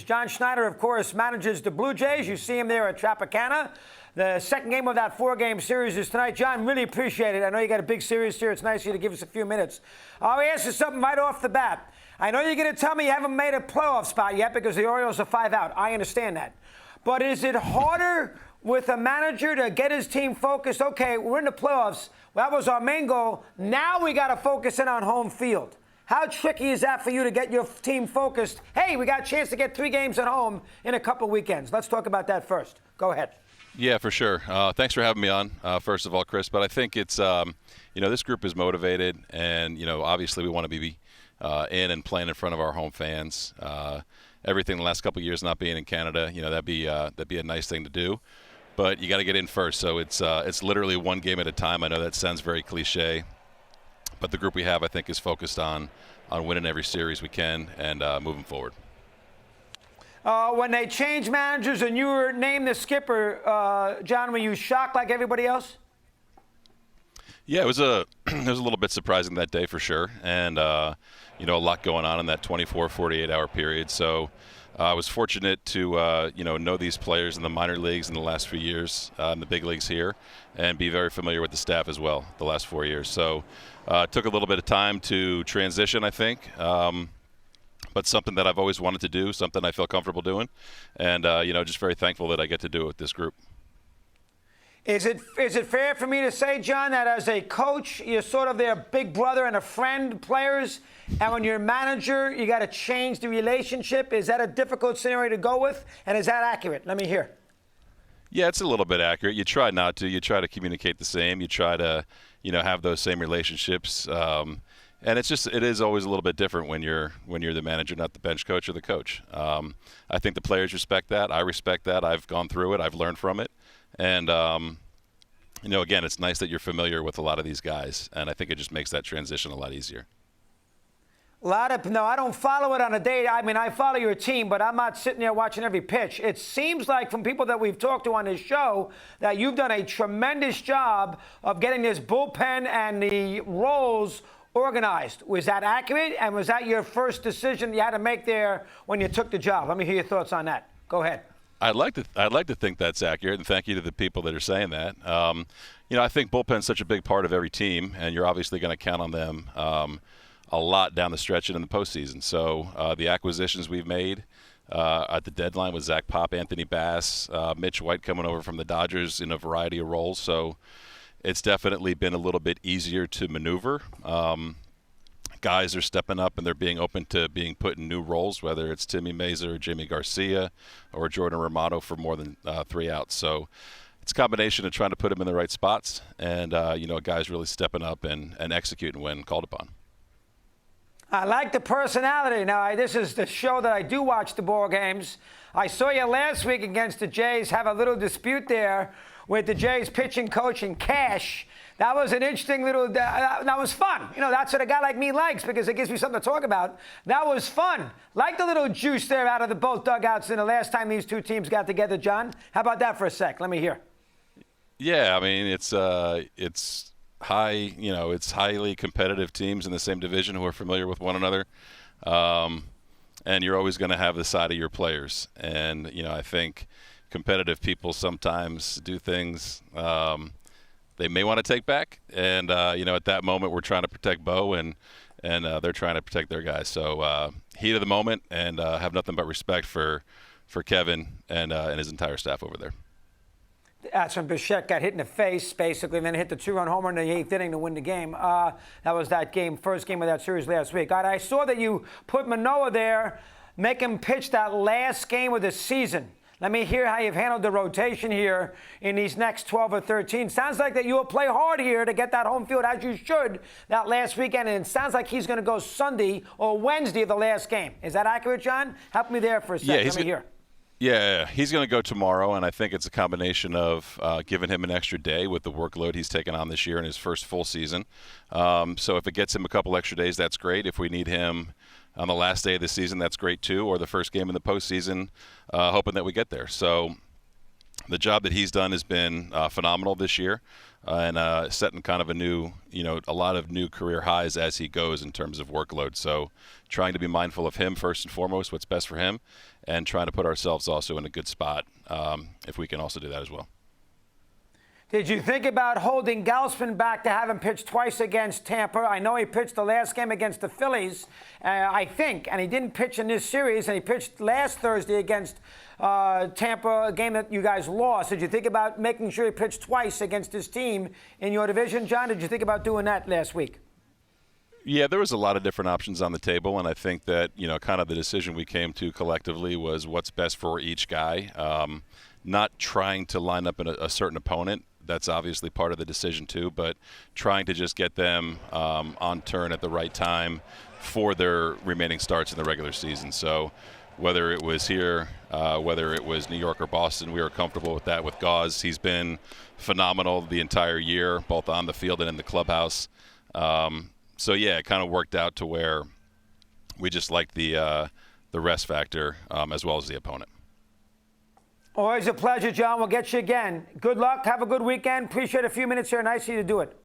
John Schneider, of course, manages the Blue Jays. You see him there at Tropicana. The second game of that four-game series is tonight. John, really appreciate it. I know you got a big series here. It's nice of you to give us a few minutes. I'll ask you something right off the bat. I know you're going to tell me you haven't made a playoff spot yet because the Orioles are 5 out. I understand that. But is it harder with a manager to get his team focused? Okay, we're in the playoffs. That was our main goal. Now we got to focus in on home field. How tricky is that for you to get your team focused? Hey, we got a chance to get 3 games at home in a couple weekends. Let's talk about that first. Go ahead. Yeah, for sure. Thanks for having me on, first of all, Chris. But I think it's, this group is motivated, and, obviously we want to be in and playing in front of our home fans. Everything the last couple of years not being in Canada, that'd be a nice thing to do. But you got to get in first. So it's literally one game at a time. I know that sounds very cliche. But the group we have, I think, is focused on winning every series we can and moving forward. When they changed managers and you were named the skipper, John, were you shocked like everybody else? Yeah, it was a little bit surprising that day for sure, and a lot going on in that 24, 48-hour period. So I was fortunate to know these players in the minor leagues in the last few years, in the big leagues here, and be very familiar with the staff as well the last 4 years. So it took a little bit of time to transition, I think, but something that I've always wanted to do, something I feel comfortable doing, and just very thankful that I get to do it with this group. Is it fair for me to say, John, that as a coach, you're sort of their big brother and a friend, players, and when you're a manager, you got to change the relationship? Is that a difficult scenario to go with, and is that accurate? Let me hear. Yeah, it's a little bit accurate. You try not to. You try to communicate the same. You try to, have those same relationships. And it is always a little bit different when you're the manager, not the bench coach or the coach. I think the players respect that. I respect that. I've gone through it. I've learned from it. And, again, it's nice that you're familiar with a lot of these guys, and I think it just makes that transition a lot easier. No, I don't follow it on a day. I mean, I follow your team, but I'm not sitting there watching every pitch. It seems like from people that we've talked to on this show that you've done a tremendous job of getting this bullpen and the roles organized. Was that accurate, and was that your first decision you had to make there when you took the job? Let me hear your thoughts on that. Go ahead. I'd like to think that's accurate, and thank you to the people that are saying that. I think bullpen's such a big part of every team, and you're obviously going to count on them a lot down the stretch and in the postseason. So the acquisitions we've made at the deadline with Zach Pop, Anthony Bass, Mitch White coming over from the Dodgers in a variety of roles. So it's definitely been a little bit easier to maneuver. Guys are stepping up and they're being open to being put in new roles, whether it's Timmy Mazur or Jimmy Garcia or Jordan Romano for more than 3 outs. So it's a combination of trying to put them in the right spots and, guys really stepping up and executing when called upon. I like the personality. Now, this is the show that I do watch the ball games. I saw you last week against the Jays have a little dispute there with the Jays pitching coach and Cash. That was an interesting little, that was fun. That's what a guy like me likes because it gives me something to talk about. That was fun. Like the little juice there out of the both dugouts in the last time these two teams got together, John. How about that for a sec? Let me hear. Yeah, I mean, it's highly competitive teams in the same division who are familiar with one another. And you're always going to have the side of your players. And, I think competitive people sometimes do things they may want to take back. And, at that moment, we're trying to protect Bo, and they're trying to protect their guys. So heat of the moment, and have nothing but respect for Kevin and his entire staff over there. That's when Bichette got hit in the face, basically, and then hit the 2-run homer in the 8th inning to win the game. That was that game, first game of that series last week. I saw that you put Manoah there, make him pitch that last game of the season. Let me hear how you've handled the rotation here in these next 12 or 13. Sounds like that you'll play hard here to get that home field, as you should, that last weekend. And it sounds like he's going to go Sunday or Wednesday of the last game. Is that accurate, John? Help me there for a second. Let me hear. Yeah, he's going to go tomorrow, and I think it's a combination of giving him an extra day with the workload he's taken on this year in his first full season. So if it gets him a couple extra days, that's great. If we need him on the last day of the season, that's great too, or the first game in the postseason, hoping that we get there. So the job that he's done has been phenomenal this year, and setting kind of a lot of new career highs as he goes in terms of workload. So trying to be mindful of him first and foremost, what's best for him, and trying to put ourselves also in a good spot if we can also do that as well. Did you think about holding Gausman back to have him pitch twice against Tampa? I know he pitched the last game against the Phillies, I think, and he didn't pitch in this series, and he pitched last Thursday against Tampa, a game that you guys lost. Did you think about making sure he pitched twice against his team in your division, John? Did you think about doing that last week? Yeah, there was a lot of different options on the table, and I think that, kind of the decision we came to collectively was what's best for each guy. Not trying to line up a certain opponent. That's obviously part of the decision too, but trying to just get them on turn at the right time for their remaining starts in the regular season. So whether it was here, whether it was New York or Boston, we were comfortable with that with Gauze. He's been phenomenal the entire year, both on the field and in the clubhouse. So yeah, it kind of worked out to where we just liked the rest factor as well as the opponent. Always a pleasure, John. We'll get you again. Good luck. Have a good weekend. Appreciate a few minutes here. Nice of you to do it.